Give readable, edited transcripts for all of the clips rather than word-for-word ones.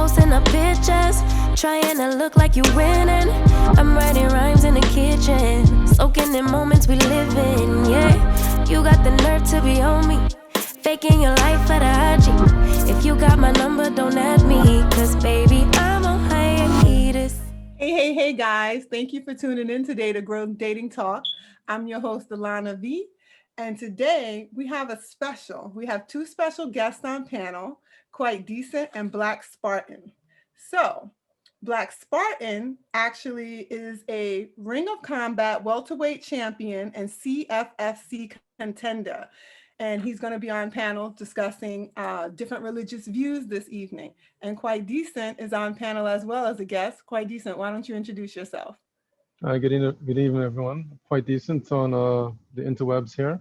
posting up pictures, trying to look like you winning. I'm writing rhymes in the kitchen, soaking in moments we live in, yeah. You got the nerve to be on me, faking your life for the IG. If you got my number, don't add me, cause baby, I'm on hiatus. Hey, guys. Thank you for tuning in today to Grow Dating Talk. I'm your host, Alona V. And today we have we have two special guests on panel, Quite Decent and Black Spartan. So, Black Spartan actually is a Ring of Combat welterweight champion and CFFC contender. And he's going to be on panel discussing different religious views this evening. And Quite Decent is on panel as well as a guest. Quite Decent, why don't you introduce yourself? Good evening, everyone. Quite Decent on the interwebs here.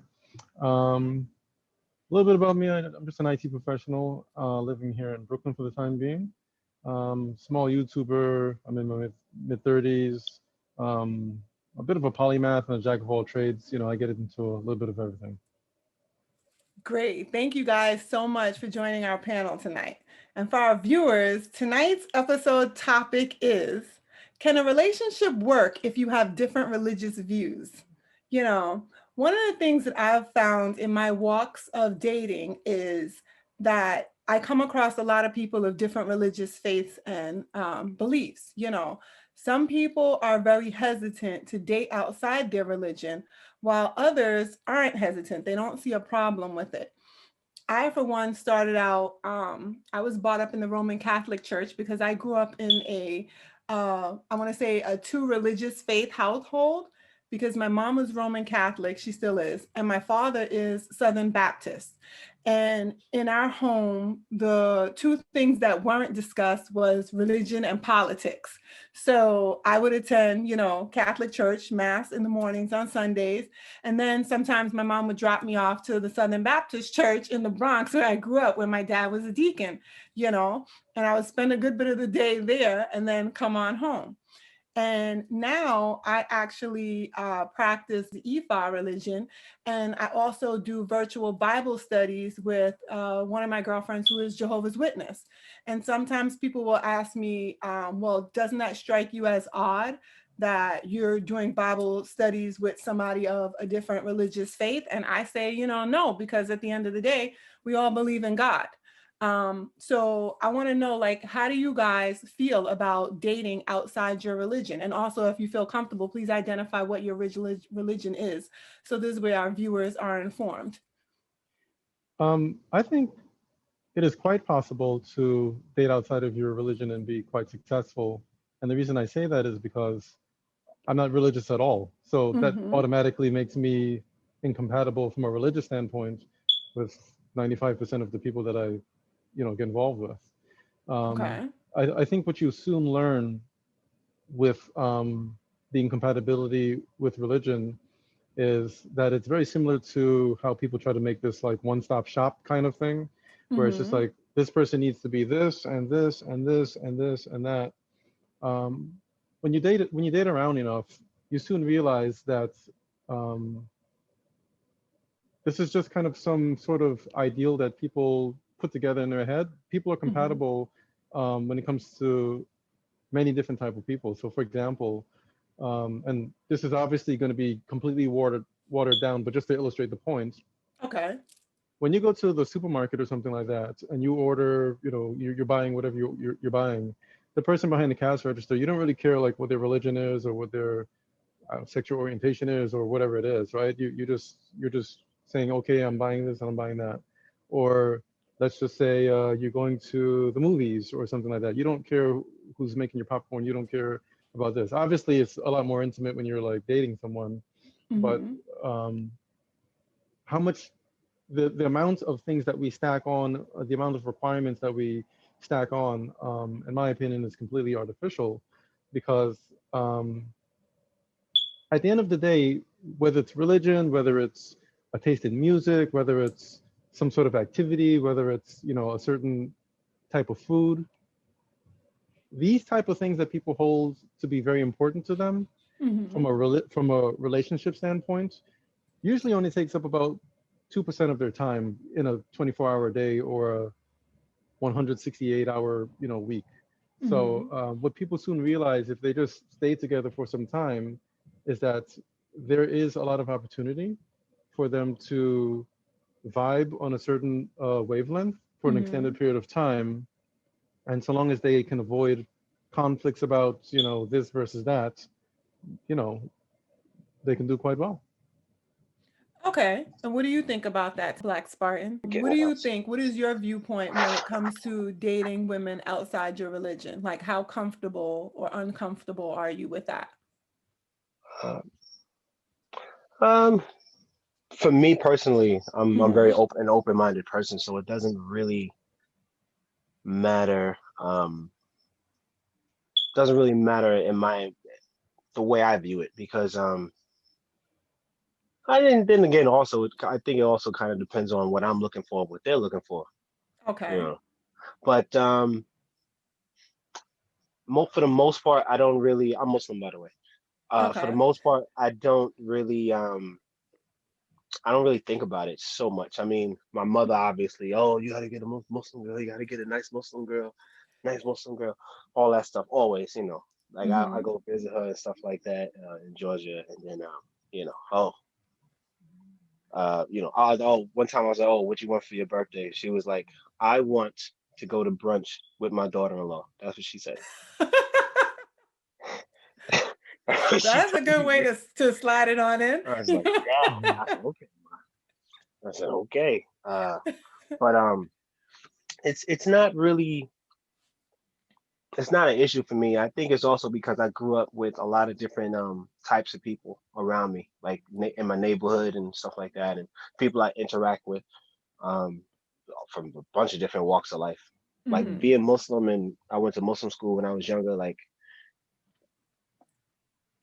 A little bit about me. I'm just an IT professional living here in Brooklyn for the time being. Small YouTuber. I'm in my mid-30s. A bit of a polymath and a jack of all trades. I get into a little bit of everything. Great. Thank you guys so much for joining our panel tonight. And for our viewers, tonight's episode topic is, can a relationship work if you have different religious views? One of the things that I've found in my walks of dating is that I come across a lot of people of different religious faiths and beliefs. Some people are very hesitant to date outside their religion, while others aren't hesitant. They don't see a problem with it. I, for one, started out, I was brought up in the Roman Catholic Church because I grew up in I want to say a two religious faith household, because my mom was Roman Catholic, she still is, and my father is Southern Baptist. And in our home, the two things that weren't discussed was religion and politics. So I would attend, Catholic church, mass in the mornings on Sundays. And then sometimes my mom would drop me off to the Southern Baptist church in the Bronx where I grew up, where my dad was a deacon, and I would spend a good bit of the day there and then come on home. And now I actually practice the Ifa religion, and I also do virtual Bible studies with one of my girlfriends who is Jehovah's Witness. And sometimes people will ask me, well, doesn't that strike you as odd that you're doing Bible studies with somebody of a different religious faith? And I say, no, because at the end of the day, we all believe in God. So I want to know, how do you guys feel about dating outside your religion? And also, if you feel comfortable, please identify what your religion is. So this way our viewers are informed. I think it is quite possible to date outside of your religion and be quite successful. And the reason I say that is because I'm not religious at all. So that automatically makes me incompatible from a religious standpoint with 95% of the people that I get involved with. Okay. I think what you soon learn with the incompatibility with religion is that it's very similar to how people try to make this one-stop shop kind of thing, where it's just like, this person needs to be this and this and this and this and that. When you date around enough, you soon realize that this is just kind of some sort of ideal that people put together in their head. People are compatible when it comes to many different type of people. So for example, and this is obviously going to be completely watered down, but just to illustrate the point. Okay. When you go to the supermarket or something like that, and you order, you're buying whatever you're buying, the person behind the cash register, you don't really care what their religion is or what their sexual orientation is or whatever it is, right? You're just saying, okay, I'm buying this and I'm buying that. Or let's just say you're going to the movies or something like that. You don't care who's making your popcorn. You don't care about this. Obviously, it's a lot more intimate when you're dating someone. But how much the amount of things that we stack on, the amount of requirements that we stack on, in my opinion, is completely artificial, because at the end of the day, whether it's religion, whether it's a taste in music, whether it's some sort of activity, whether it's a certain type of food, these type of things that people hold to be very important to them from a relationship standpoint usually only takes up about 2% of their time in a 24-hour day or 168-hour, week. So Mm-hmm. what people soon realize if they just stay together for some time is that there is a lot of opportunity for them to vibe on a certain wavelength for an Mm-hmm. extended period of time. And so long as they can avoid conflicts about, this versus that, you know, they can do quite well. Okay. And what do you think about that, Black Spartan? What Getting do it you out. think? What is your viewpoint when it comes to dating women outside your religion? Like, how comfortable or uncomfortable are you with that? Uh, um, for me personally, I'm very Mm-hmm. open, an open-minded person, so it doesn't really matter. Doesn't really matter in my the way I view it because I didn't. Then again, also I think it also kind of depends on what I'm looking for, what they're looking for, you Okay. know. But for the most part, I don't really. I'm Muslim, by the way. For the Okay. most part, I don't really think about it so much. I mean, my mother obviously, oh, you got to get a Muslim girl, you got to get a nice Muslim girl, all that stuff. Always, like I Mm-hmm. go visit her and stuff like that in Georgia, and then oh, one time I was like, oh, what you want for your birthday? She was like, I want to go to brunch with my daughter-in-law. That's what she said. She That's a told good me, way to slide it on in. I was like, yeah. I said, okay. I said, okay. But it's not really it's not an issue for me. I think it's also because I grew up with a lot of different types of people around me, like in my neighborhood and stuff like that, and people I interact with um, from a bunch of different walks of life. Like Mm-hmm. being Muslim, and I went to Muslim school when I was younger, like,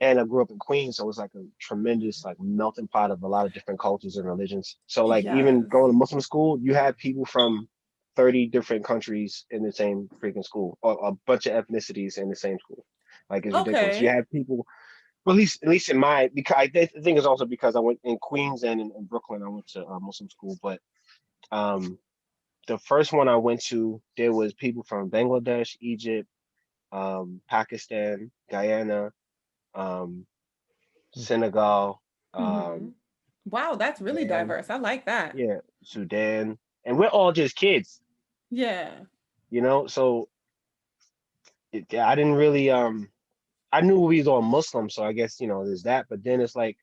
and I grew up in Queens, so it was like a tremendous like melting pot of a lot of different cultures and religions. So like even Yes. going to Muslim school, you had people from 30 different countries in the same freaking school, or a bunch of ethnicities in the same school. Like it's ridiculous. You Okay. had people, well, at least in my because I think it's also because I went in Queens and in Brooklyn. I went to Muslim school, but um, the first one I went to, there was people from Bangladesh, Egypt, Pakistan, Guyana, um, Senegal, Mm-hmm. um, Wow, that's really Sudan, diverse. I like that. yeah, Sudan, and we're all just kids, Yeah. So I didn't really I knew we was all Muslim, so I guess there's that. But then it's like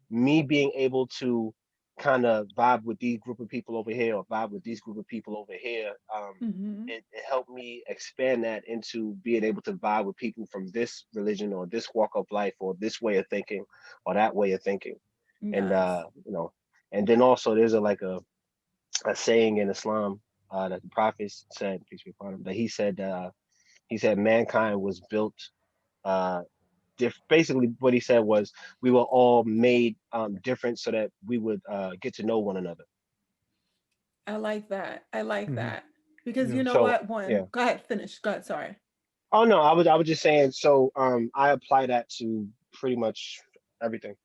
me being able to kind of vibe with these group of people over here or vibe with these group of people over here. Mm-hmm. It helped me expand that into being able to vibe with people from this religion or this walk of life or this way of thinking or that way of thinking. And Yes. and then also there's a saying in Islam that the Prophet said, peace be upon him, that he said mankind was built uh basically what he said was we were all made different so that we would get to know one another. I like that. I like Hmm. that. Because you Yeah. know So what? yeah. One, go ahead, finish. Go ahead, sorry. Oh no, I was just saying. So I apply that to pretty much everything.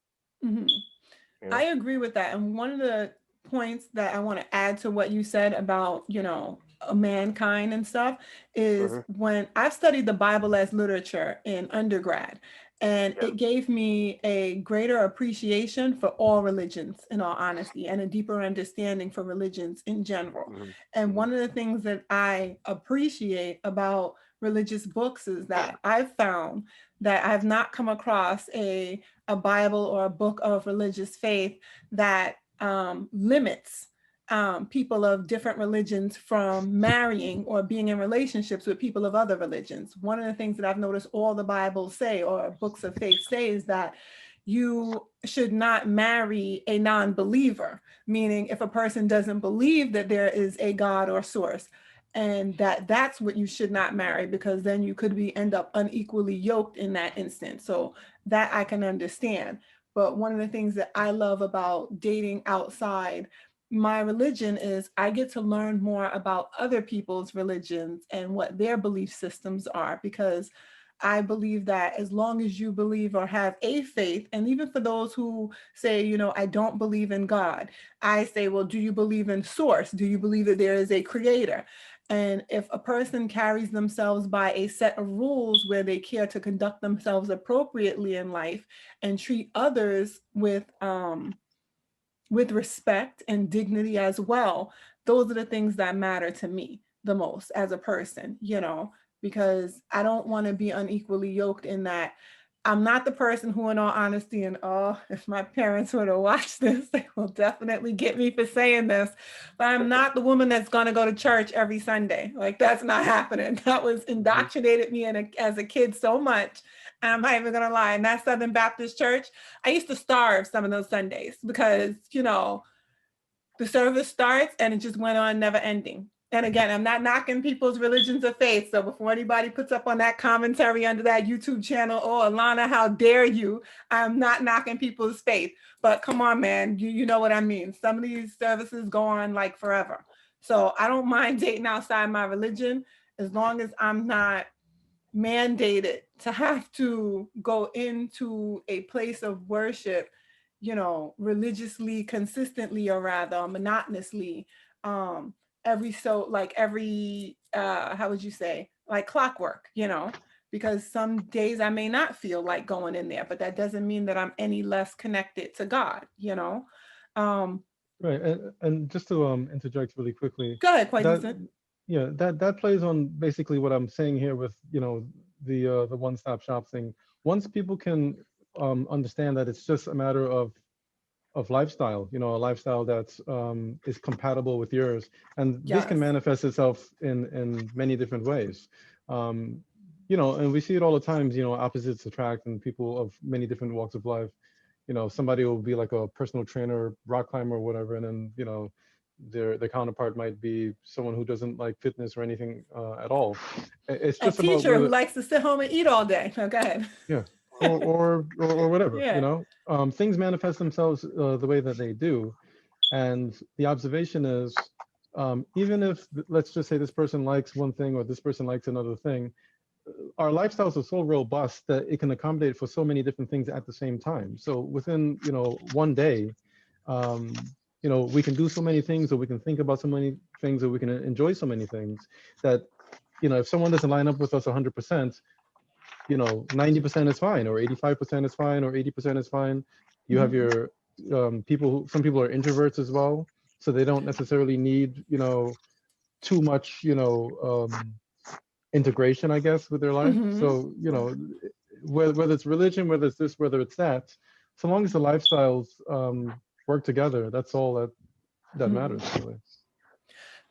Hmm. You I know. agree with that. And one of the points that I want to add to what you said about, mankind and stuff is Hmm. when I've studied the Bible as literature in undergrad, and Yeah. it gave me a greater appreciation for all religions, in all honesty, and a deeper understanding for religions in general. Hmm. And Hmm. one of the things that I appreciate about religious books is that I've found that I've not come across a Bible or a book of religious faith that limits people of different religions from marrying or being in relationships with people of other religions. One of the things that I've noticed all the Bibles say or books of faith say is that you should not marry a non-believer, meaning if a person doesn't believe that there is a God or source, and that's what you should not marry, because then you could be end up unequally yoked in that instance. So that I can understand. But one of the things that I love about dating outside my religion is I get to learn more about other people's religions and what their belief systems are, because I believe that as long as you believe or have a faith, and even for those who say, I don't believe in God, I say, well, do you believe in source? Do you believe that there is a creator? And if a person carries themselves by a set of rules where they care to conduct themselves appropriately in life and treat others with respect and dignity as well, those are the things that matter to me the most as a person, because I don't want to be unequally yoked in that. I'm not the person who, in all honesty, and oh, if my parents were to watch this, they will definitely get me for saying this, but I'm not the woman that's going to go to church every Sunday. Like, that's not happening. That was indoctrinated me as a kid so much. And I'm not even going to lie. In that Southern Baptist church, I used to starve some of those Sundays because, the service starts and it just went on never ending. And again, I'm not knocking people's religions of faith. So before anybody puts up on that commentary under that YouTube channel, oh, Alana, how dare you? I'm not knocking people's faith. But come on, man, you know what I mean. Some of these services go on like forever. So I don't mind dating outside my religion as long as I'm not mandated to have to go into a place of worship, religiously, consistently, or rather monotonously, every how would you say, like clockwork, because some days I may not feel like going in there, but that doesn't mean that I'm any less connected to God. Right, and just to interject really quickly, Go ahead, quite that decent. yeah, that plays on basically what I'm saying here with the one-stop shop thing. Once people can understand that it's just a matter of lifestyle, a lifestyle that's is compatible with yours, and this can Yes. manifest itself in many different ways. And we see it all the times. Opposites attract, and people of many different walks of life. Somebody will be like a personal trainer, rock climber, or whatever, and then their counterpart might be someone who doesn't like fitness or anything at all. It's A just about teacher who whether, likes to sit home and eat all day. Oh, go ahead. yeah, or whatever. Yeah. Things manifest themselves the way that they do, and the observation is, even if, let's just say, this person likes one thing or this person likes another thing, our lifestyles are so robust that it can accommodate for so many different things at the same time. So within, one day, we can do so many things, or we can think about so many things, or we can enjoy so many things that, if someone doesn't line up with us 100%, 90% is fine, or 85% is fine, or 80% is fine. You have your some people are introverts as well, so they don't necessarily need, too much, integration, I guess, with their life. So, whether it's religion, whether it's this, whether it's that, so long as the lifestyles work together, that's all that matters, really.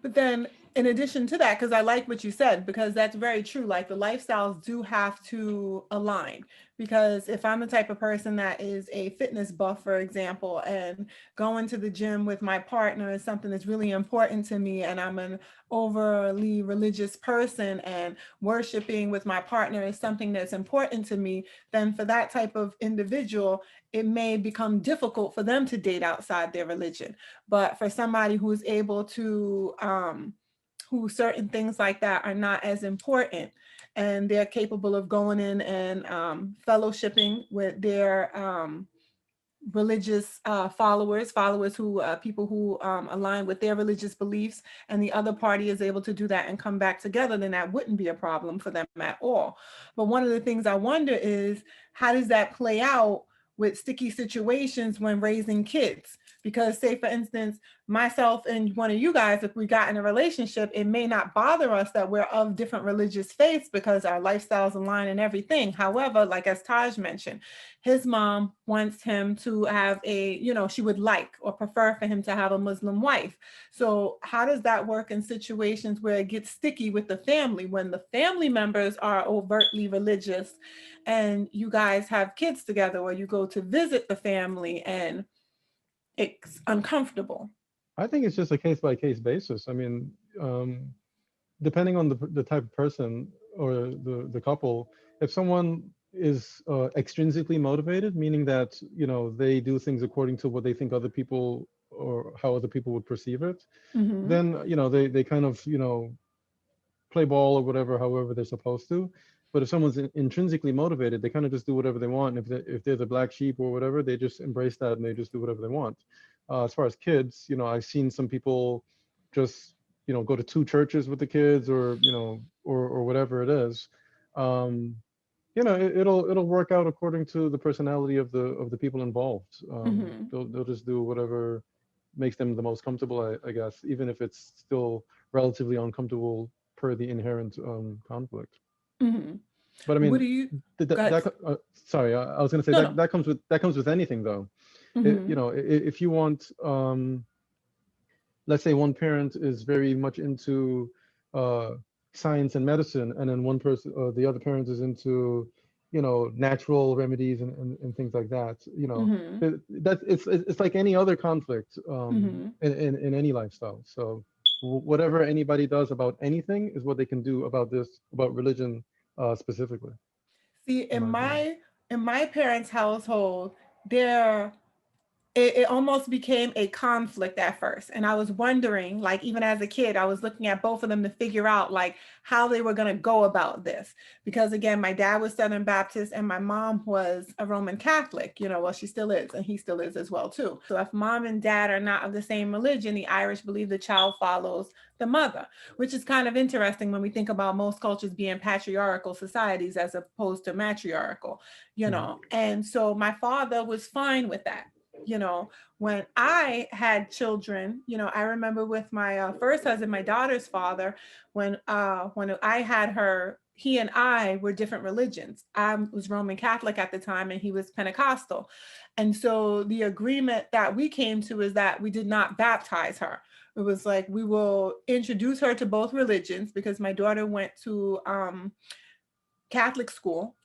But then, in addition to that, because I like what you said, because that's very true, like the lifestyles do have to align. Because if I'm the type of person that is a fitness buff, for example, and going to the gym with my partner is something that's really important to me, and I'm an overly religious person, and worshiping with my partner is something that's important to me, then for that type of individual, it may become difficult for them to date outside their religion. But for somebody who's able to, who certain things like that are not as important, and they're capable of going in and fellowshipping with their religious followers who people who align with their religious beliefs, and the other party is able to do that and come back together, then that wouldn't be a problem for them at all. But one of the things I wonder is, how does that play out with sticky situations when raising kids? Because say, for instance, myself and one of you guys, if we got in a relationship, it may not bother us that we're of different religious faiths because our lifestyles align and everything. However, like as Taj mentioned, his mom wants him to have she would like or prefer for him to have a Muslim wife. So how does that work in situations where it gets sticky with the family, when the family members are overtly religious and you guys have kids together, or you go to visit the family and it's uncomfortable? I think it's just a case by case basis. I mean, depending on the type of person or the couple, if someone is extrinsically motivated, meaning that they do things according to what they think other people, or how other people would perceive it, then they kind of play ball or whatever, however they're supposed to. But if someone's intrinsically motivated, they kind of just do whatever they want. And if they're the black sheep or whatever, they just embrace that and they just do whatever they want. As far as kids, I've seen some people just go to two churches with the kids, or or whatever it is. um it'll work out according to the personality of the people involved. Mm-hmm. They'll just do whatever makes them the most comfortable, I guess, even if it's still relatively uncomfortable per the inherent conflict. Mm-hmm. But I What do mean, you that, got? sorry, I was going to say No, that no. that comes with anything, though. Mm-hmm. If you want, let's say one parent is very much into uh, science and medicine, and then one person, the other parent is into, natural remedies and things like that. Mm-hmm. That it's like any other conflict, Mm-hmm. in any lifestyle. So whatever anybody does about anything is what they can do about religion, specifically, See, in my opinion. in my parents' household, there it almost became a conflict at first. And I was wondering, like, even as a kid, I was looking at both of them to figure out like how they were going to go about this. Because again, my dad was Southern Baptist and my mom was a Roman Catholic, well, she still is, and he still is as well, too. So if mom and dad are not of the same religion, the Irish believe the child follows the mother, which is kind of interesting when we think about most cultures being patriarchal societies as opposed to matriarchal, Mhm. And so my father was fine with that. When I had children, I remember with my first husband, my daughter's father, when I had her, he and I were different religions. I was Roman Catholic at the time and he was Pentecostal. And so the agreement that we came to is that we did not baptize her. It was like we will introduce her to both religions because my daughter went to Catholic school,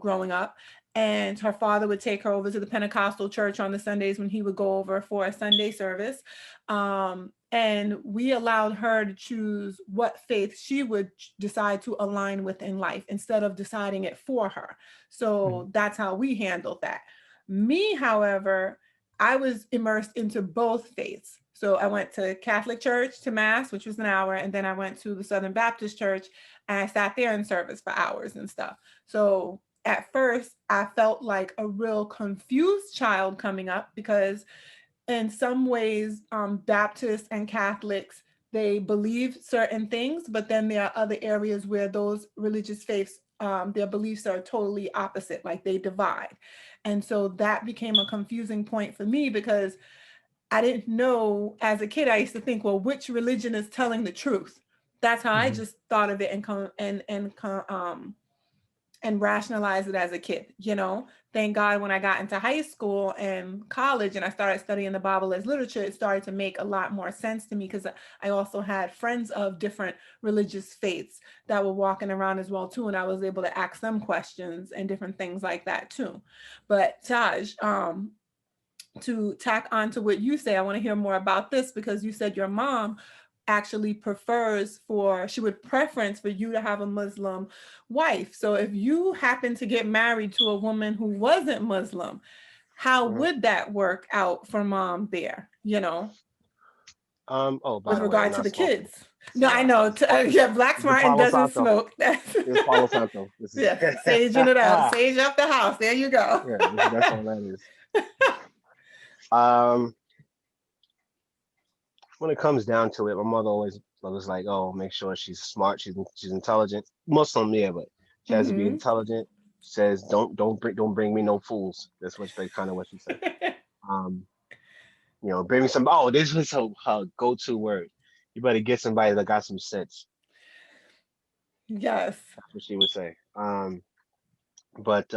growing up. And her father would take her over to the Pentecostal church on the Sundays when he would go over for a Sunday service. And we allowed her to choose what faith she would decide to align with in life instead of deciding it for her. So Mhm. that's how we handled that. Me, however, I was immersed into both faiths. So I went to Catholic church to Mass, which was an hour, and then I went to the Southern Baptist church and I sat there in service for hours and stuff. So at first, I felt like a real confused child coming up because, in some ways, Baptists and Catholics, they believe certain things, but then there are other areas where those religious faiths, their beliefs are totally opposite, like they divide. And so that became a confusing point for me because I didn't know as a kid. I used to think, well, which religion is telling the truth? That's how I Mhm. just thought of it and rationalize it as a kid. Thank God when I got into high school and college and I started studying the Bible as literature, it started to make a lot more sense to me because I also had friends of different religious faiths that were walking around as well too, and I was able to ask them questions and different things like that too. But Taj, to tack on to what you say, I want to hear more about this because you said your mom actually she would preference for you to have a Muslim wife. So if you happen to get married to a woman who wasn't Muslim, how Mhm. would that work out for mom there, Oh, by with the way, I'm regard to not the smoking. kids? No, I Yeah, know. Yeah, Black this is Martin Palo doesn't Santo. smoke. That's This is Palo Santo. This is yeah, saging it up, sage up the house. There you go. yeah. That's all that is. Um, when it comes down to it, my mother always was like, "Oh, make sure she's smart, she's intelligent." Muslim, yeah, but she has to be Hmm. intelligent. She says, don't bring me no fools." That's what kind of what she said. Um, bring me some. Oh, this was her go-to word. You better get somebody that got some sense. Yes. That's what she would say. But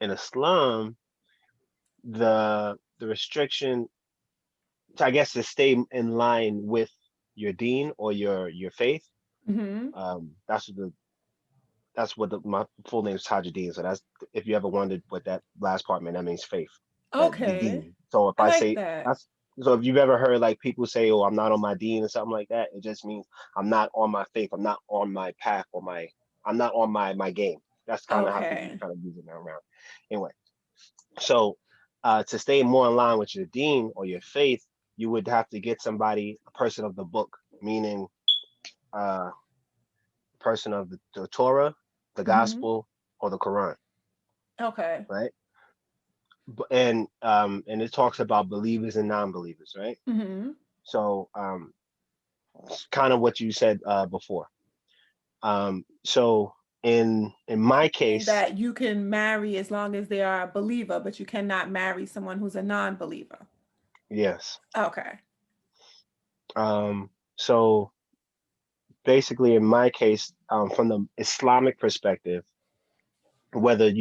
in Islam, the restriction, I guess, to stay in line with your deen or your faith. Hmm. That's what my full name is Tajuddin. So that's, if you ever wondered what that last part meant, that means faith. That the Okay. deen. So if I I like say that. that's so if you've ever heard like people say, "Oh, I'm not on my deen" or something like that, it just means I'm not on my faith. I'm not on my path or I'm not on my game. That's kind of how people Okay. kind of use it around. Anyway, so to stay more in line with your deen or your faith, you would have to get somebody, a person of the book, meaning uh, person of the Torah, the Hmm. Gospel, or the Quran, Okay. right? And it talks about believers and non-believers, right? Hmm. So kind of what you said before. So in my And case, that you can marry as long as they are a believer, but you cannot marry someone who's a non-believer. yes. Okay. So basically, in my case, from the Islamic perspective, whether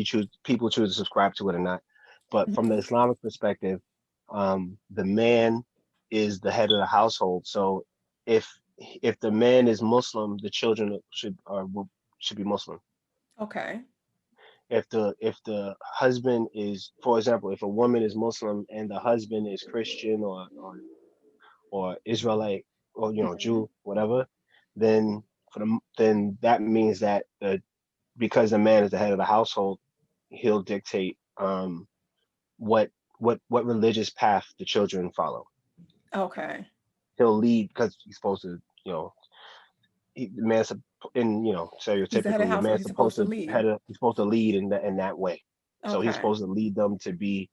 people choose to subscribe to it or not, but from the Islamic perspective, the man is the head of the household. So if if the man is Muslim, the children should be Muslim. Okay. If the husband is, for example, if a woman is Muslim and the husband is Christian or Israelite or Mhm. Jew, whatever, then then that means that because the man is the head of the household, he'll dictate what what religious path the children follow. Okay. He'll lead because he's supposed to, the man's in He's the head of stereotypically, a household. man's He's supposed supposed to to lead. he's supposed to lead in that way. So he's Okay. supposed to lead them to be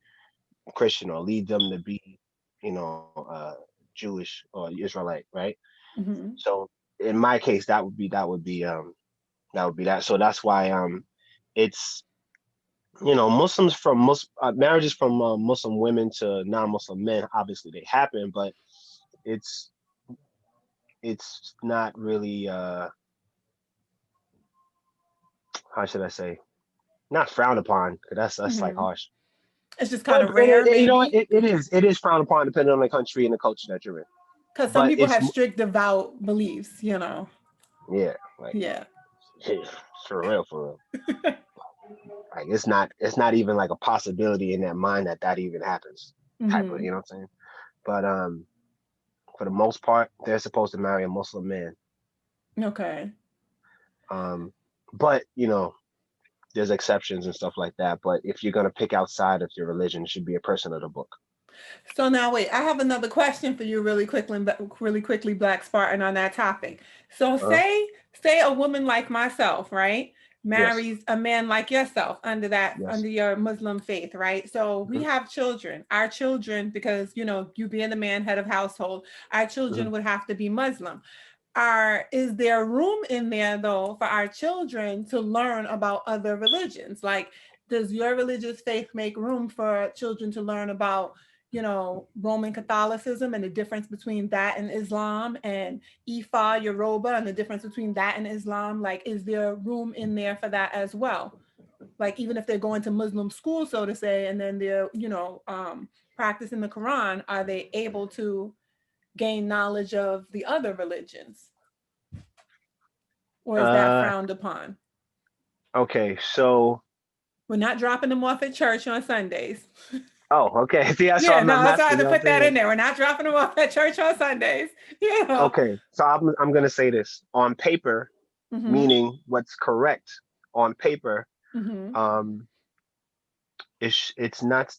Christian or lead them to be, you know, Jewish or Israelite, right? Hmm. So in my case, that would be that. So that's why it's Muslims from marriages from Muslim women to non-Muslim men. Obviously, they happen, but it's it's not really how should I say, not frowned upon because that's like Hmm. harsh. It's just kind But of rare, you know what? maybe, It is frowned upon depending on the country and the culture that you're in. because some But people have strict devout beliefs. yeah, like Yeah. for real, for real. Like it's not even like a possibility in their mind that even happens. Type of, Hmm. you know what I'm saying? But for the most part, they're supposed to marry a Muslim man. Okay. Um, but there's exceptions and stuff like that. But if you're gonna pick outside of your religion, it should be a person of the book. So now wait, I have another question for you really quickly, Black Spartan, on that topic. So Uh, say a woman like myself, right, yes, marries a man like yourself yes. under your Muslim faith, right? So we Hmm. have children. Our children, because you being the man head of household, our Hmm. children would have to be Muslim. Is there room in there though for our children to learn about other religions? Like, does your religious faith make room for children to learn about, Roman Catholicism and the difference between that and Islam, and Ifa, Yoruba, and the difference between that and Islam? Like, is there room in there for that as well? Like, even if they're going to Muslim school, so to say, and then they're, practicing the Quran, are they able to gain knowledge of the other religions? Or is that Uh, frowned upon? okay. So, We're not dropping them off at church on Sundays. okay. See, that's why Yeah, no, I'm that's why I asking. had You to know what put I'm that in saying? there. We're not dropping them off at church on Sundays. Okay. So I'm gonna say this on paper, Mm-hmm. meaning what's correct on paper. Mm-hmm. Um, it's not.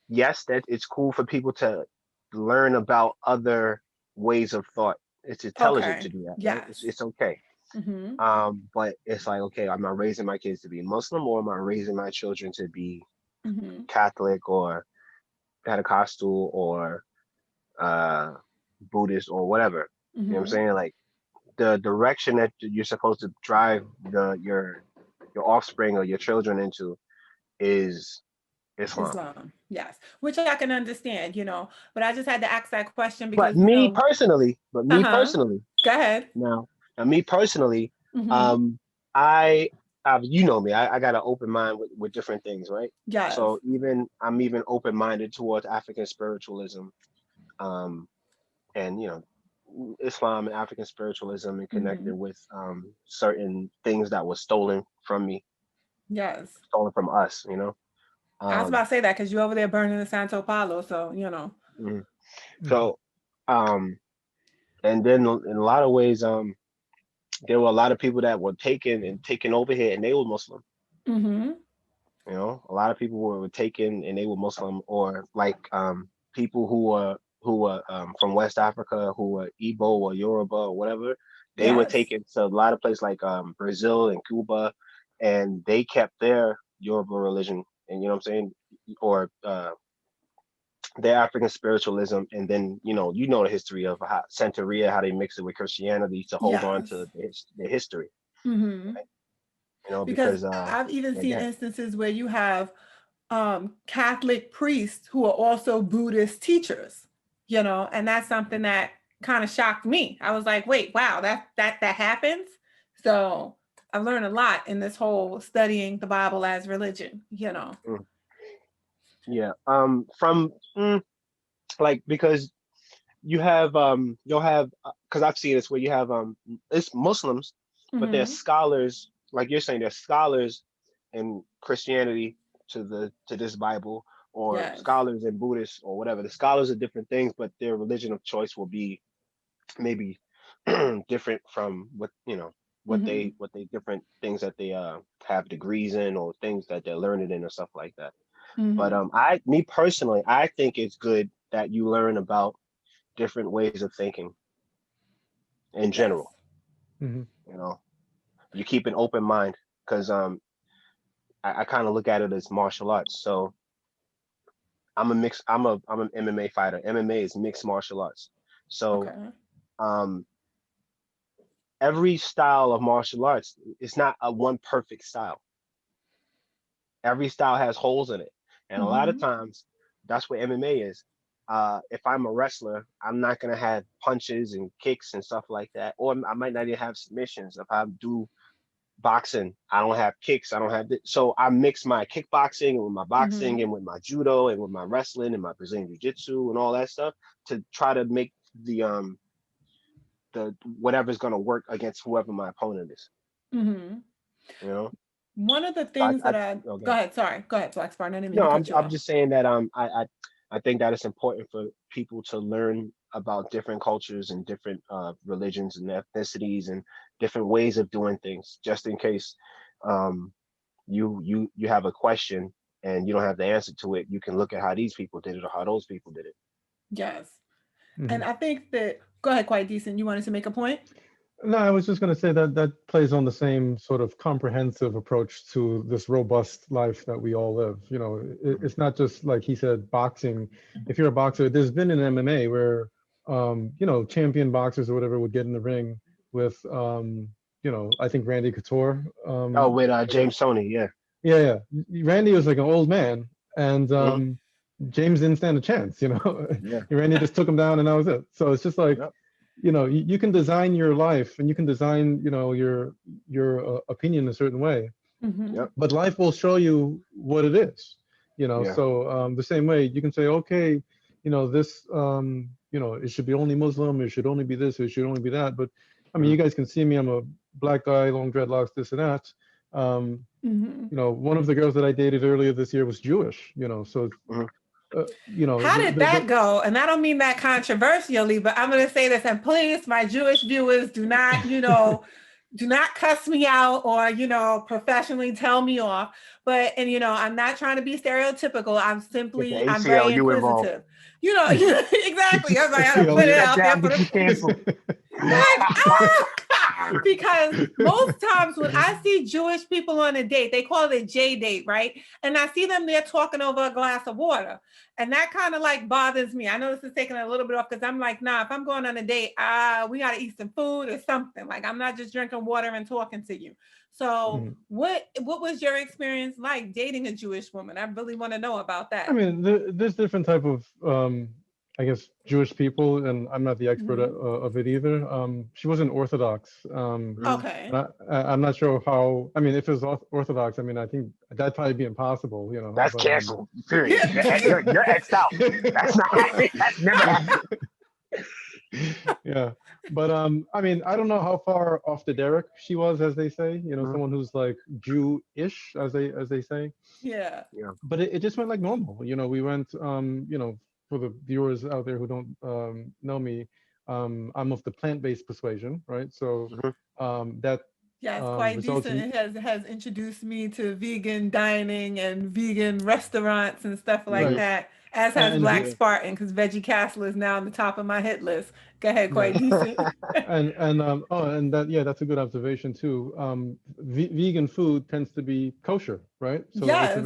Yes, that it's cool for people to learn about other ways of thought. It's intelligent Okay. to do that, right? It's Yes. it's okay. Mm-hmm. But it's like, okay, am I raising my kids to be Muslim or am I raising my children to be Mm-hmm. Catholic or Pentecostal or uh Buddhist or whatever? You know what I'm Mm-hmm. saying? Like the direction that you're supposed to drive your offspring or your children into is Islam. Islam. Yes. Which I can understand, but I just had to ask that question But because, me personally, uh-huh. Go ahead. now, me personally, Mm-hmm. um, I, you know me, I got an open mind with different things, right? Yes. So I'm even open minded towards African spiritualism, um, and Islam and African spiritualism and Mm-hmm. connected with certain things that were stolen from me, Yes. stolen from us, I was about Um, to say that because you're over there burning the Santo Palo. So. mhm. Mhm. So, and then in a lot of ways, there were a lot of people that were taken over here, and they were Muslim. Mm-hmm. A lot of people were taken and they were Muslim, or like people who were from West Africa, who were Igbo or Yoruba or whatever. They were Yes. taken to a lot of places like Brazil and Cuba, and they kept their Yoruba religion, and you know what I'm saying, or their African spiritualism, and then you know the history of how Santeria, how they mix it with Christianity to hold on Yes. to their history, Hmm. right? You know, Because because I've even yeah, seen instances where you have Catholic priests who are also Buddhist teachers, and that's something that kind of shocked me. I was like, wait, wow, that happens. So I've learned a lot in this whole studying the Bible as religion. mm, yeah. From like because you'll have because I've seen this where you have it's Muslims, but they're Hmm. scholars, like you're saying, they're scholars in Christianity to this Bible, or Yes. scholars in Buddhist or whatever. The scholars are different things, but their religion of choice will be maybe different from Hmm. what they different things that they have degrees in, or things that they're learned in, or stuff like that. But Hmm. me personally, I think it's good that you learn about different ways of thinking in Yes. general. Hmm. You know, you keep an open mind, because I kind of look at it as martial arts. So I'm an MMA fighter. MMA is mixed martial arts. So Okay. um, every style of martial arts is not a one perfect style. Every style has holes in it, and a lot of Hmm. times that's what MMA is. If I'm a wrestler, I'm not gonna have punches and kicks and stuff like that, or I might not even have submissions. If I do boxing, I don't have kicks. I don't have so I mix my kickboxing with my boxing Hmm. and with my judo and with my wrestling and my Brazilian jiu-jitsu and all that stuff, to try to make the whatever's gonna work against whoever my opponent is. Hmm. You know, One of the so things that go okay. ahead. Sorry. Go ahead, Blackspark. I didn't mean No, to cut you I'm off. just saying that I think that it's important for people to learn about different cultures and different religions and ethnicities and different ways of doing things, just in case um, you have a question and you don't have the answer to it. You can look at how these people did it or how those people did it. Yes. Hmm. And I think that, go ahead, quite decent. You wanted to make a point? No, I was just going to say that that plays on the same sort of comprehensive approach to this robust life that we all live. Mhm. It's not just like he said, boxing. If you're a boxer, there's been an MMA where, champion boxers or whatever would get in the ring with, I think Randy Couture. Oh, with I guess. James Sony, yeah. Yeah, yeah. Randy was like an old man, and Hmm. James didn't stand a chance. Yeah. Randy just took him down, and that was it. So it's just like, Yep. you can design your life, and you can design, your opinion a certain way, Hmm. Yep. but life will show you what it is. Yeah. So the same way you can say, okay, this, it should be only Muslim, it should only be this, it should only be that. But I mean, Hmm. you guys can see me, I'm a black guy, long dreadlocks, this and that. Hmm. One of the girls that I dated earlier this year was Jewish, so, Hmm. How did that go? And I don't mean that controversially, but I'm going to say this, and please, my Jewish viewers, do not, do not cuss me out or, professionally tell me off. But, and, I'm not trying to be stereotypical. Get the I'm very ACLU involved. inquisitive. Exactly. I was like, I gotta Yeah, put it Shut out there down, for get you canceled. like, because most times when I see Jewish people on a date, they call it a J date, right? And I see them there talking over a glass of water. And that kind of like bothers me. I know this is taking a little bit off because I'm like, nah, if I'm going on a date, we got to eat some food or something. Like, I'm not just drinking water and talking to you. So Mhm. what was your experience like dating a Jewish woman? I really want to know about I that. mean, there's different type of, I guess, Jewish people, and I'm not the expert Mhm. of it either. She wasn't Orthodox, Mhm. Okay. and I'm not sure how. I mean, if it was Orthodox, I mean, I think that'd probably be impossible, That's But canceled. Period. You're X'd out. That's not happening. That's never happening. yeah, but I mean, I don't know how far off the derrick she was, as they say. Mhm. Someone who's like Jew-ish, as they say. Yeah. Yeah. But it just went like normal. We went, for the viewers out there who don't know me, I'm of the plant-based persuasion, right? So Mhm. that Yes, quite results decent. in, It has introduced me to vegan dining and vegan restaurants and stuff like Mhm. right, that, as has and Black ve- Yeah. Spartan, because Veggie Castle is now on the top of my hit list. Go ahead, yeah, quite decent. and that, yeah, that's a good observation too. Vegan food tends to be kosher, right? So Yes.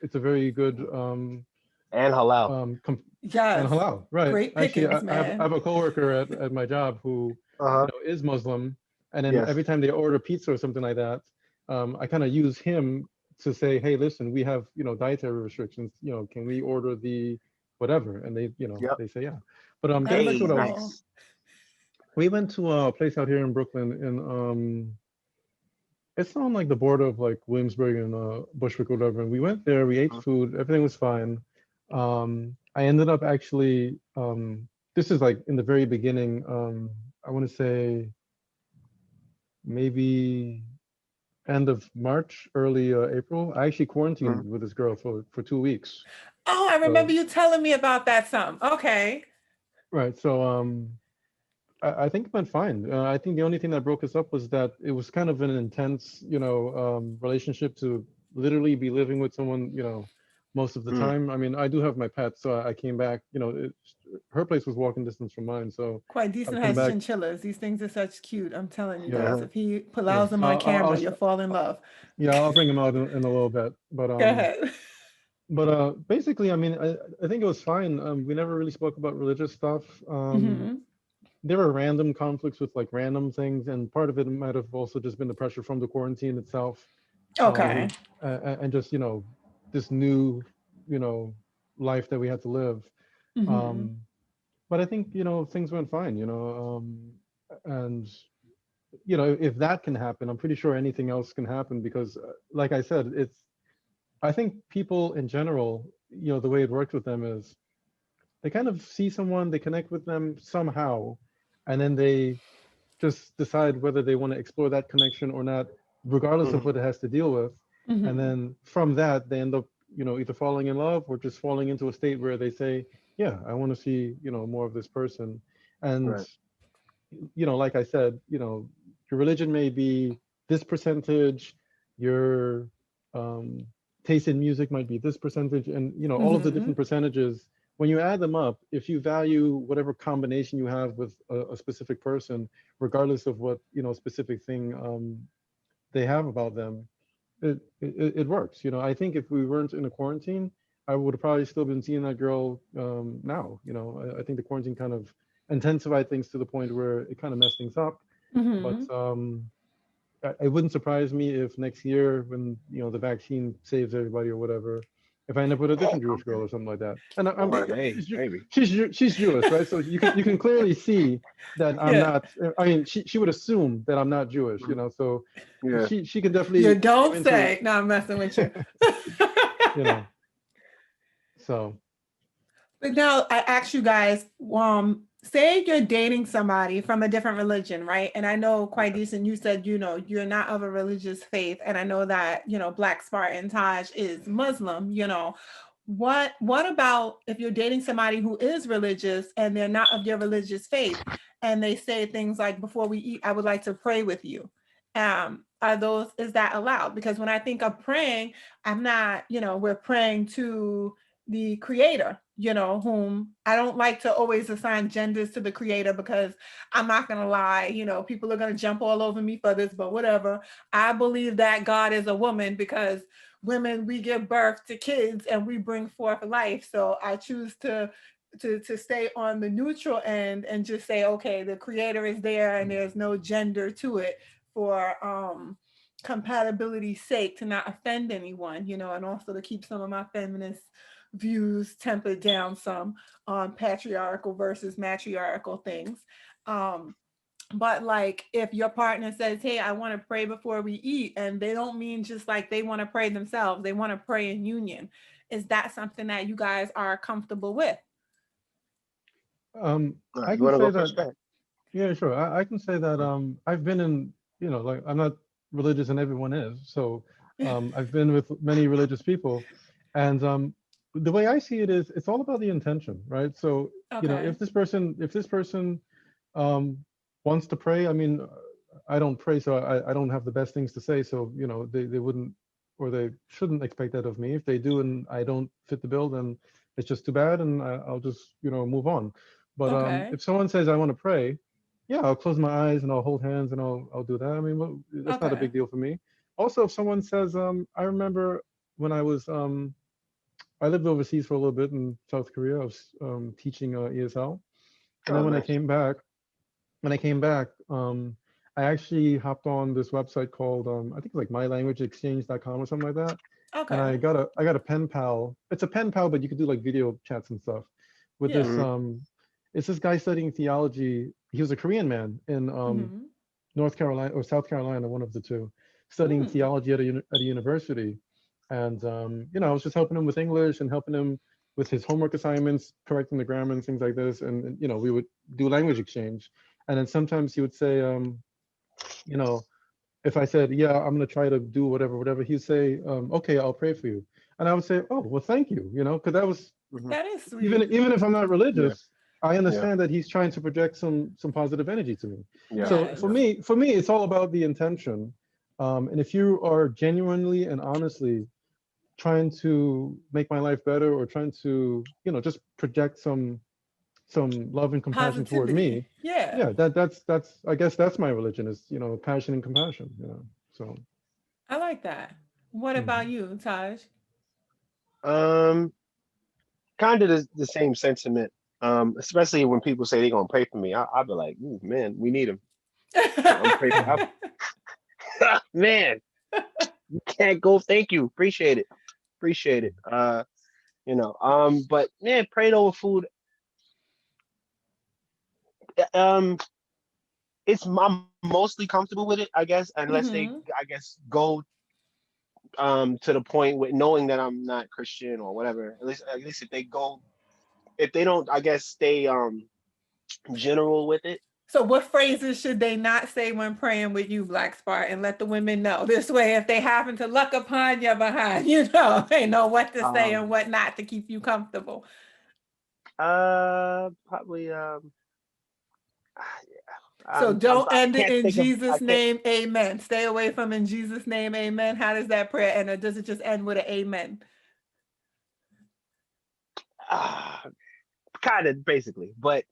it's a very good And halal. And Yes. halal, right? Great Actually, pickings, I man. have a coworker at my job who Uh-huh. is Muslim, and then Yes. every time they order pizza or something like that, I kind of use him to say, hey, listen, we have dietary restrictions. Can we order the whatever? And they Yep. they say yeah. But getting That's back to Hey, what cool. nice. we went to a place out here in Brooklyn, in it's on like the border of like Williamsburg and Bushwick or whatever. And we went there, we ate Mhm. food, everything was fine. I ended up actually, this is like in the very beginning. I want to say maybe end of March, early April. I actually quarantined Mhm. with this girl for 2 weeks. Oh, I remember So you telling me about that some. Okay. right, so I think it went fine. I think the only thing that broke us up was that it was kind of an intense, relationship to literally be living with someone, most of the Mm. time. I mean, I do have my pets, so I came back. Her place was walking distance from mine, so Quite I'd decent come has back. chinchillas. These things are such cute. I'm telling you Yeah, guys. Uh-huh. If he yeah. allows them on camera, you'll fall in love. Yeah, I'll bring him out in a little bit, but Go ahead. basically, I mean, I think it was fine. We never really spoke about religious stuff. Hmm. There were random conflicts with like random things, and part of it might have also just been the pressure from the quarantine itself, Okay. and just this new you know life that we had to live. Hmm. Um, but I think things went fine, and if that can happen, I'm pretty sure anything else can happen because, like I said, I think people in general, the way it works with them is they kind of see someone, they connect with them somehow, and then they just decide whether they want to explore that connection or not, regardless of Mhm. what it has to deal with. And Hmm. then from that, they end up, either falling in love or just falling into a state where they say, yeah, I want to see, more of this person. And, Right. like I said, your religion may be this percentage, your um, taste in music might be this percentage, and, all of the Hmm. different percentages. When you add them up, if you value whatever combination you have with a specific person, regardless of what specific thing they have about them, it works. I think if we weren't in a quarantine, I would have probably still been seeing that girl now. I think the quarantine kind of intensified things to the point where it kind of messed things up. But Hmm. it wouldn't surprise me if next year, when the vaccine saves everybody or whatever, if I end up with a different Jewish girl Okay. or something like that. And Or hey, maybe. she's Jewish, right? So you can clearly see that I'm Yeah. not. I mean, she would assume that I'm not Jewish, Mhm. So Yeah. she can You definitely seem don't into say. No, I'm messing with you. you know. So But now I ask you guys, say you're dating somebody from a different religion, right? And I know quite Okay. decent, you said, you're not of a religious faith. And I know that, Black Spartan Taj is Muslim. What about if you're dating somebody who is religious and they're not of your religious faith and they say things like, before we eat, I would like to pray with you. Is that allowed? Because when I think of praying, I'm not, we're praying to the creator, whom I don't like to always assign genders to the creator because I'm not going to lie, people are going to jump all over me for this, but whatever. I believe that God is a woman because women, we give birth to kids and we bring forth life. So I choose to stay on the neutral end and just say, okay, the creator is there and there's no gender to it for compatibility's sake, to not offend anyone, and also to keep some of my feminist views tempered down some on patriarchal versus matriarchal things. Um, but like if your partner says, hey, I want to pray before we eat, and they don't mean just like they want to pray themselves, they want to pray in union. Is that something that you guys are comfortable with? All right. I You can want to say go that. first? Go ahead. Yeah, sure. I can say that I've been in, like I'm not religious and everyone is. So I've been with many religious people, and the way I see it is it's all about the intention, right? So, Okay. if this person um, wants to pray, I mean, I don't pray, so I don't have the best things to say. So, they wouldn't or they shouldn't expect that of me. If they do and I don't fit the bill, then it's just too bad, and I'll just, move on. But Okay. if someone says I want to pray, yeah, I'll close my eyes and I'll hold hands and I'll do that. I mean, well, that's not a Okay. big deal for me. Also, if someone says, I remember when I was I lived overseas for a little bit in South Korea. I was teaching ESL, and then Oh, nice. when I came back, I actually hopped on this website called I think it's like mylanguageexchange.com or something like that. And Okay. I got a pen pal. It's a pen pal, but you could do like video chats and stuff with Yeah. this it's this guy studying theology. He was a Korean man in Mm-hmm. North Carolina or South Carolina, one of the two, studying Mm. theology at a university. And you know, I was just helping him with English and helping him with his homework assignments, correcting the grammar and things like this. And you know, we would do language exchange. And then sometimes he would say, you know, if I said, yeah, I'm gonna try to do whatever, he'd say, okay, I'll pray for you. And I would say, oh, well, thank you, you know, because that was Hmm. That is sweet. even if I'm not Yeah, religious, I yeah, understand that he's trying to project some positive energy to me. yeah, So Yes. yeah. for me, it's all about the intention. And if you are genuinely and honestly trying to make my life better or trying to, you know, just project some love and compassion toward Positivity. me, Yeah. yeah, that's I guess that's my religion is, you know, passion and compassion, you know. So I like that. What about mhm. you, Taj? Um, Kind of the same sentiment. Especially when people say they're gonna pray for me, I'll be like, ooh, man, we need him. I'm praying for. Mhm. Man, you can't go. Thank you. Appreciate it. Appreciate it. But man, praying over food. Um, I'm mostly comfortable with it, I guess, unless they, Mm-hmm. I guess, go to the point with knowing that I'm not Christian or whatever. At least if they go, if they don't, I guess, stay general with it. So what phrases should they not say when praying with you, Black Spark, and let the women know? This way, if they happen to luck upon your behind, you know, they know what to say and Um, what not to keep you comfortable. Probably So don't I end it can't in think of I Jesus' can't. name, amen. Stay away from in Jesus' name, amen. How does that prayer end? Or does it just end with an amen? Uh, Kind of basically, but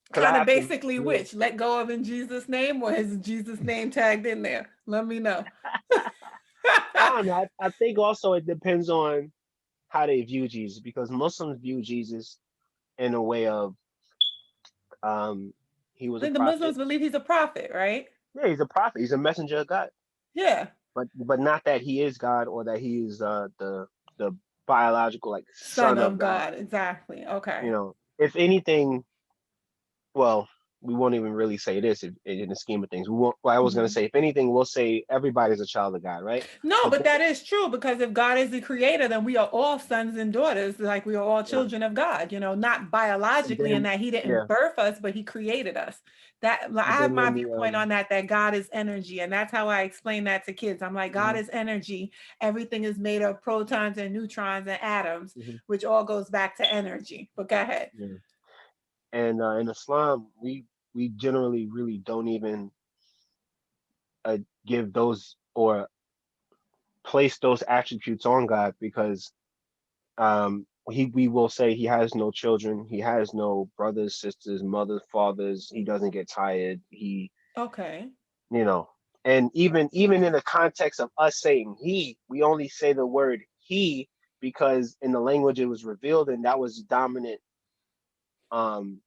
because I Kind of have to basically really. which? Let go of in Jesus' name, or is Jesus' name tagged in there? Let me know. I don't know. I think also it depends on how they view Jesus because Muslims view Jesus in a way of um he was a Then the prophet. Muslims believe he's a prophet, right? Yeah, he's a prophet. He's a messenger of God. Yeah. But not that he is God or that he is the biological like Son son of of God. God. Exactly. You Okay. know, if anything, well, we won't even really say this if, in the scheme of things. We won't. Well, I was gonna Mhm. say, if anything, we'll say everybody's a child of God, right? No, But but then, that is true because if God is the creator, then we are all sons and daughters, like we are all yeah, children of God, you know, not and biologically in then that he didn't yeah, birth us, but he created us. That I and have then my in the viewpoint on that, that God is energy. And that's how I explain that to kids. I'm like, God mhm, is energy. Everything is made of protons and neutrons and atoms, mhm, which all goes back to energy. But go ahead. yeah. And in Islam, we generally really don't even uh, give those or place those attributes on God because we will say he has no children, he has no brothers, sisters, mothers, fathers, he doesn't get tired, he Okay. you know, and even in the context of us saying he, we only say the word he because in the language it was revealed and that was dominant, um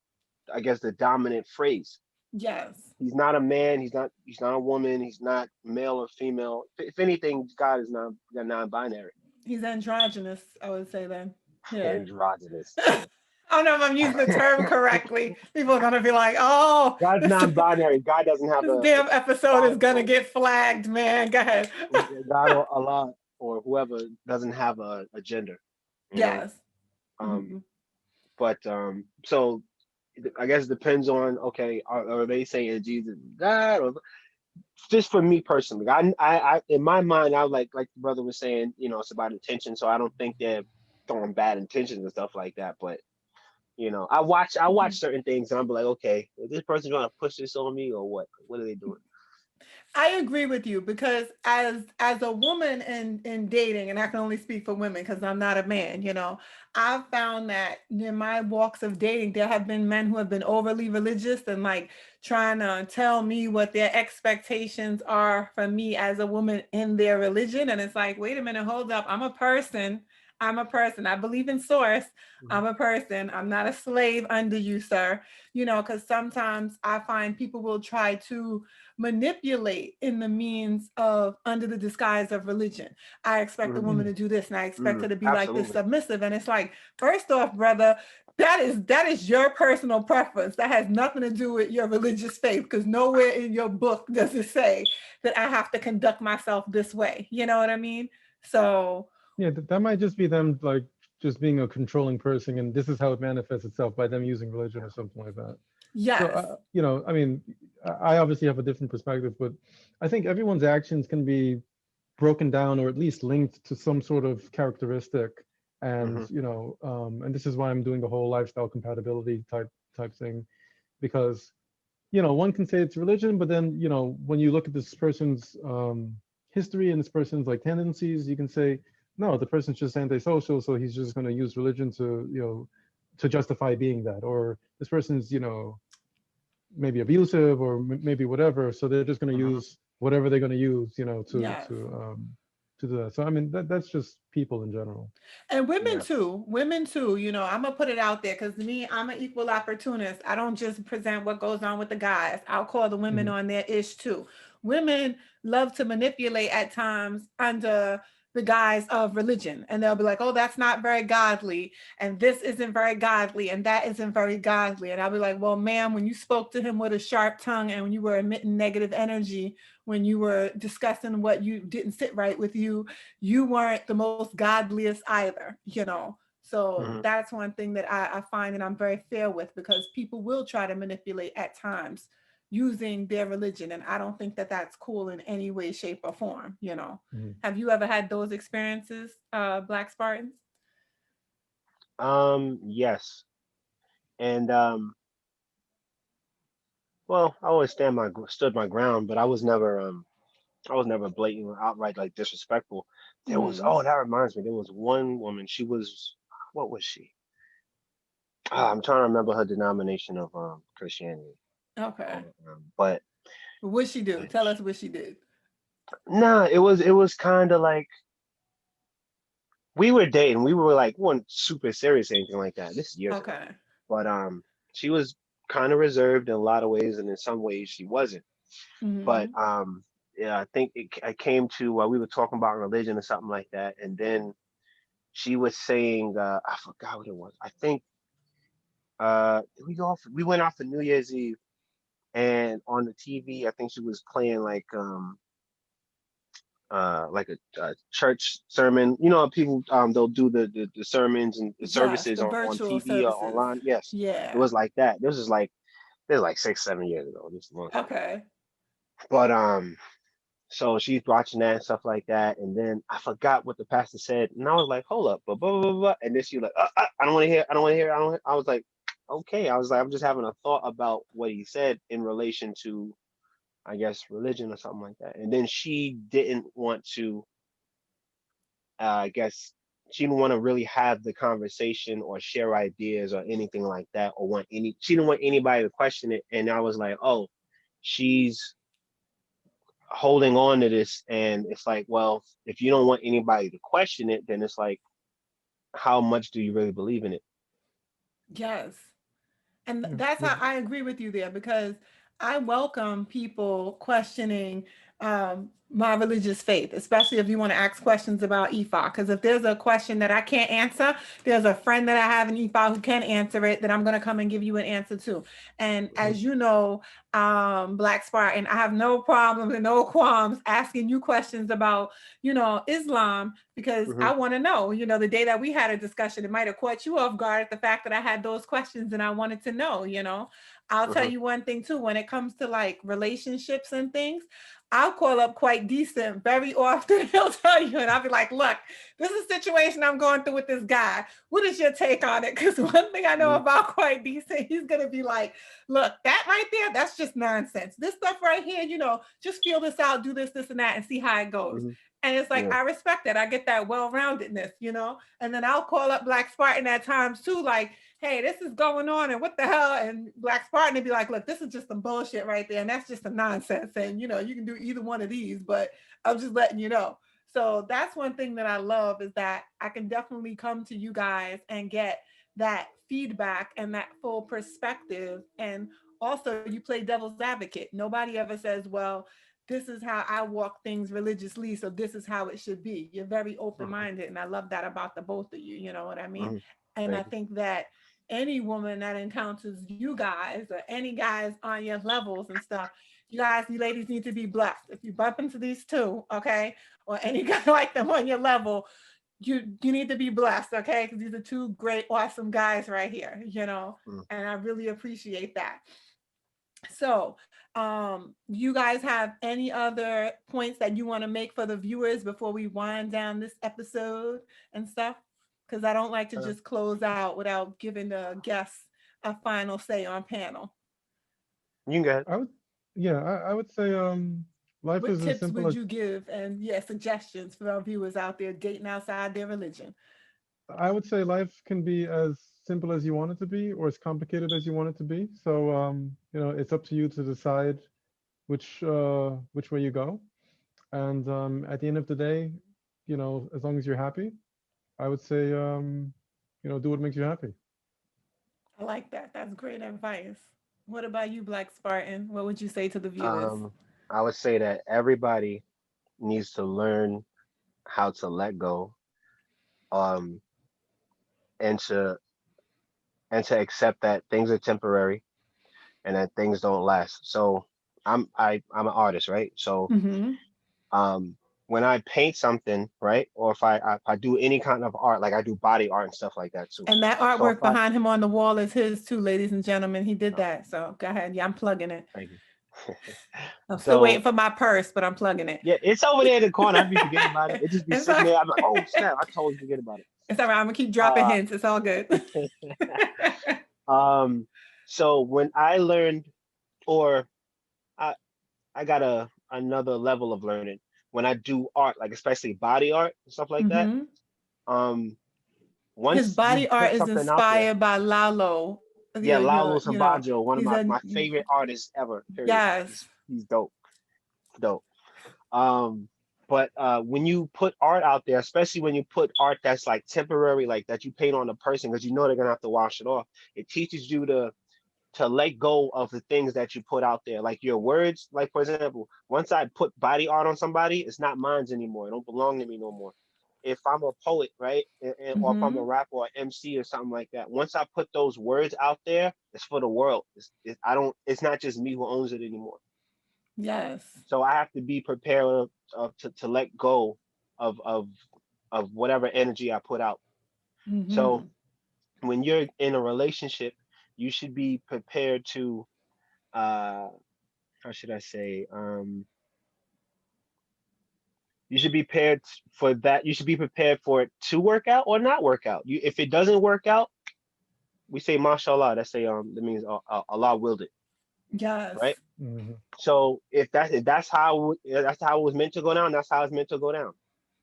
I guess the dominant phrase. Yes. He's not a man, he's not a woman, he's not male or female. If anything, God is non-binary. He's androgynous, I would say then. Yeah. Androgynous. I don't know if I'm using the term correctly. People are gonna be like, "Oh, God's non-binary. God doesn't have this a damn episode is God gonna or get flagged, man." Go ahead. God or Allah or whoever doesn't have a gender, you know. Yes. Um, Mhm. so I guess it depends on okay, are they saying Jesus is God or just for me personally? I in my mind, I like the brother was saying, it's about intention. So I don't think they're throwing bad intentions and stuff like that. But I watch Mhm. certain things and I'm like, okay, is this person trying to push this on me or what? What are they doing? I agree with you because as a woman in dating, and I can only speak for women because I'm not a man, you know, I've found that in my walks of dating, there have been men who have been overly religious and like trying to tell me what their expectations are from me as a woman in their religion. And it's like, wait a minute, hold up. I'm a person. I'm a person. I believe in source. Mhm. I'm a person. I'm not a slave under you, sir. You know, because sometimes I find people will try to manipulate in the means of under the disguise of religion. I expect a Mhm. woman to do this and I expect her to be like this Absolutely. submissive. And it's like, first off, brother, that is your personal preference. That has nothing to do with your religious faith, because nowhere in your book does it say that I have to conduct myself this way. You know what I mean? So Yeah, that might just be them like just being a controlling person, and this is how it manifests itself by them using religion or something like that. So, yes. you know, I mean, I obviously have a different perspective, but I think everyone's actions can be broken down or at least linked to some sort of characteristic. And, Hmm. you know, and this is why I'm doing the whole lifestyle compatibility type thing, because, you know, one can say it's religion, but then, you know, when you look at this person's history and this person's like tendencies, you can say, no, the person's just antisocial, so he's just going to use religion to, you know, to justify being that. Or this person's, you know, maybe abusive or maybe whatever, so they're just going to Hmm. use whatever they're going to use, you know, Yes. to do that. So I mean, that's just people in general. And women Yeah. too, women too, you know, I'm gonna put it out there because me, I'm an equal opportunist. I don't just present what goes on with the guys. I'll call the women Mhm. on their ish too. Women love to manipulate at times under the guise of religion. And they'll be like, oh, that's not very godly. And this isn't very godly. And that isn't very godly. And I'll be like, well, ma'am, when you spoke to him with a sharp tongue and when you were emitting negative energy, when you were discussing what you didn't sit right with you, you weren't the most godliest either, you know. So Hmm. that's one thing that I find that I'm very fair with, because people will try to manipulate at times using their religion. And I don't think that that's cool in any way, shape, or form, you know. Mhm. Have you ever had those experiences, Black Spartans? Yes. And well, I always stood my ground, but I was never blatant or outright like disrespectful. There was, Mm-hmm. oh, that reminds me, there was one woman. She was, what was she? I'm trying to remember her denomination of Christianity. Okay. But What she do? Tell us what she did. nah, it was kind of like we were dating. We were like, we weren't super serious or anything like that. This is years ago. Okay. But she was kind of reserved in a lot of ways, and in some ways she wasn't. But Mm-hmm. yeah, I think I came to we were talking about religion or something like that, and then she was saying I forgot what it was. I think we went off for New Year's Eve, and on the TV I think she was playing like a church sermon. You know how people they'll do the sermons and the Yes, services the on virtual TV or services. online. Yes, it Yeah. was like that. This is like 6 7 years ago. This is a long time ago. Okay. But so she's watching that and stuff like that, and then I forgot what the pastor said, and I was like, hold up, blah blah blah blah, and then she was like, I don't want to hear, I don't want to hear, I was like, okay, I was like, I'm just having a thought about what he said in relation to, I guess, religion or something like that, and then she didn't want to, I guess, she didn't want to really have the conversation or share ideas or anything like that, or she didn't want anybody to question it, and I was like, oh, she's holding on to this, and it's like, well, if you don't want anybody to question it, then it's like, how much do you really believe in it? Yes. And Yeah. that's how I agree with you there, because I welcome people questioning my religious faith, especially if you want to ask questions about EFA. Because if there's a question that I can't answer, there's a friend that I have in EFA who can answer it, that I'm going to come and give you an answer to. And Mhm. as you know, Black Spartan, I have no problems and no qualms asking you questions about, you know, Islam, because Hmm. I want to know. You know, the day that we had a discussion, it might have caught you off guard at the fact that I had those questions and I wanted to know, you know. I'll tell Hmm. you one thing too, when it comes to like relationships and things, I'll call up quite decent very often. He'll tell you, and I'll be like, look, this is a situation I'm going through with this guy. What is your take on it? Because one thing I know Hmm. about quite decent, he's going to be like, look, that right there, that's just nonsense. This stuff right here, you know, just feel this out, do this, and that, and see how it goes. Hmm. And it's like, Yeah. I respect that. I get that well-roundedness, you know? And then I'll call up Black Spartan at times too, like, hey, this is going on and what the hell? And Black Spartan would be like, look, this is just some bullshit right there. And that's just a nonsense. And, you know, you can do either one of these, but I'm just letting you know. So that's one thing that I love, is that I can definitely come to you guys and get that feedback and that full perspective. And also, you play devil's advocate. Nobody ever says, well, this is how I walk things religiously, so this is how it should be. You're very Mhm, open-minded, and I love that about the both of you. You know what I mean? mhm. And I Thank you. think that any woman that encounters you guys, or any guys on your levels and stuff, you guys, you ladies need to be blessed. If you bump into these two, okay, or any guy like them on your level, you need to be blessed, okay? Because these are two great, awesome guys right here, you know, Mm. and I really appreciate that. So, you guys have any other points that you want to make for the viewers before we wind down this episode and stuff? Because I don't like to Uh, just close out without giving the guests a final say on panel. you got I would, yeah, I would say life What is as tips simple would as you give, and yeah, suggestions for our viewers out there dating outside their religion? I would say life can be as simple as you want it to be, or as complicated as you want it to be. So it's up to you to decide which way you go. And at the end of the day, as long as you're happy, I would say do what makes you happy. I like that. That's great advice. What about you, Black Spartan? What would you say to the viewers? um I would say that everybody needs to learn how to let go, um and to accept that things are temporary and that things don't last. So I'm an artist, right? So Mm-hmm. um when I paint something, right, or if I do any kind of art, like I do body art and stuff like that too. And that So if artwork I behind him on the wall is his too, ladies and gentlemen. He did oh, that. So go ahead. Yeah, I'm plugging it. thank you. I'm still waiting So for my purse, but I'm plugging it. yeah, it's over there in the corner. I'd be forgetting about it. It just be It's sitting all, there. I'm like, oh snap, I totally forget about it. it's all right. I'm gonna keep dropping Uh hints. It's all good. um so when I learned, or I I got another level of learning when I do art, like especially body art and stuff like that. Hmm. Um His once you body art put is something out there, inspired by Lalo. yeah, Lalo You know, Sabajo, one of he's my a favorite artists ever, period. yes. He's dope. Dope. Um, but when you put art out there, especially when you put art that's like temporary, like that you paint on a person because you know they're gonna have to wash it off, it teaches you to let go of the things that you put out there, like your words. Like for example, once I put body art on somebody, it's not mine anymore. It don't belong to me no more. If I'm a poet, right, or if I'm a Hmm. rapper or MC or something like that, once I put those words out there, it's for the world. I don't. It's not just me who owns it anymore. Yes. So I have to be prepared to let go of whatever energy I put out. So Hmm. when you're in a relationship, you should be prepared to uh how should I say, you should be prepared for that. You should be prepared for it to work out or not work out. You, if it doesn't work out, we say mashallah. That means Allah willed it, Yes. right? Hmm. So if that's how it was meant to go down, that's how it's meant to go down.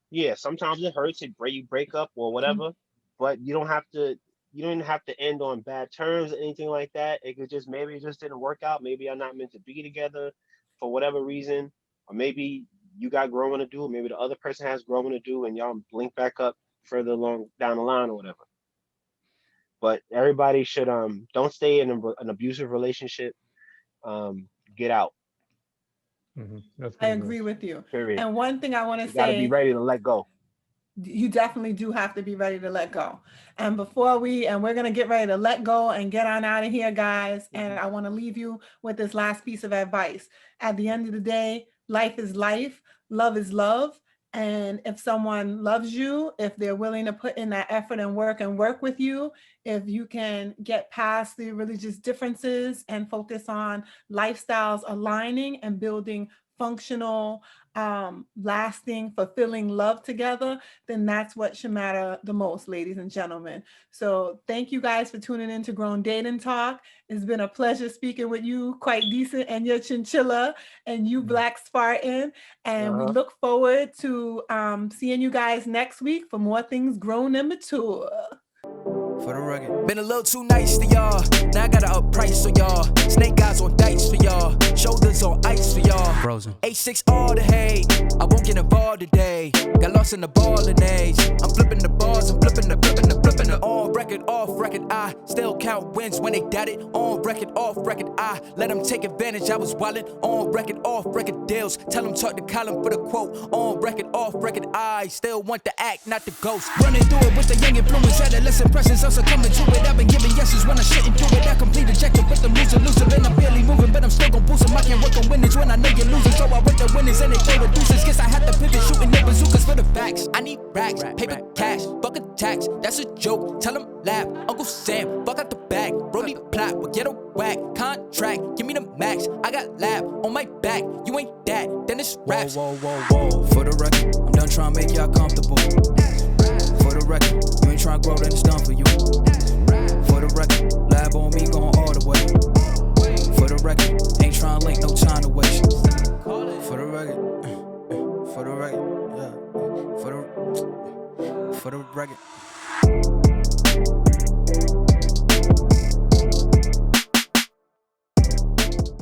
Yeah, sometimes it hurts. You break up or whatever, but you don't have to end on bad terms or anything like that. It could just, maybe it just didn't work out. Maybe you're not meant to be together for whatever reason, or maybe you got growing to do. Maybe the other person has growing to do, and y'all link back up further along down the line or whatever. But everybody should don't stay in an abusive relationship. Get out. That's I good agree advice. with you. Period. And one thing I want to You got to be say, ready to let go. you definitely do have to be ready to let go. And we're going to get ready to let go and get on out of here, guys. And I want to leave you with this last piece of advice. At the end of the day, life is life, love is love. And if someone loves you, if they're willing to put in that effort and work with you, if you can get past the religious differences and focus on lifestyles aligning and building functional, lasting, fulfilling love together, then that's what should matter the most, ladies and gentlemen. So thank you guys for tuning in to Grown Dating Talk. It's been a pleasure speaking with you, Quite Decent, and your chinchilla, and you, Mm. Black Spartan. And we Uh-huh. look forward to seeing you guys next week for more things grown and mature. For the record. Been a little too nice to y'all. Now I gotta up price on y'all. Snake eyes on dice for y'all. Shoulders on ice for y'all. Frozen. H6 all the hate. I won't get involved today. Got lost in the ball and age. I'm flipping the bars. I'm flipping the on record, off record. I still count wins when they doubt it. On record, off record. I let them take advantage. I was wildin'. On record, off record deals. Tell them talk to Colin for the quote. On record, off record. I still want the act, not the ghost. Running through it with the young influence. Adolescent presence. Also coming to it. I've been giving yeses when I shouldn't do it. I complete ejected, but I'm losing. And I'm barely moving, but I'm still gon' boost them. I can't work on winnings when I know you're losing. So I work the winners and they throw the deuces. Guess I have to pivot, shooting the bazookas for the facts. I need racks, paper cash, buck a tax. That's a joke. Tell them laugh. Uncle Sam, fuck out the bag. Brody plot, we'll get a whack. Contract, give me the max. I got lab on my back. You ain't that, then it's raps. Whoa, whoa, whoa, whoa. For the record, I'm done trying to make y'all comfortable. For the record, you ain't trying to grow, then it's done for you. For the record, lab on me going all the way. For the record, ain't trying to link, no time to waste. For the record, for the record, yeah. For the record.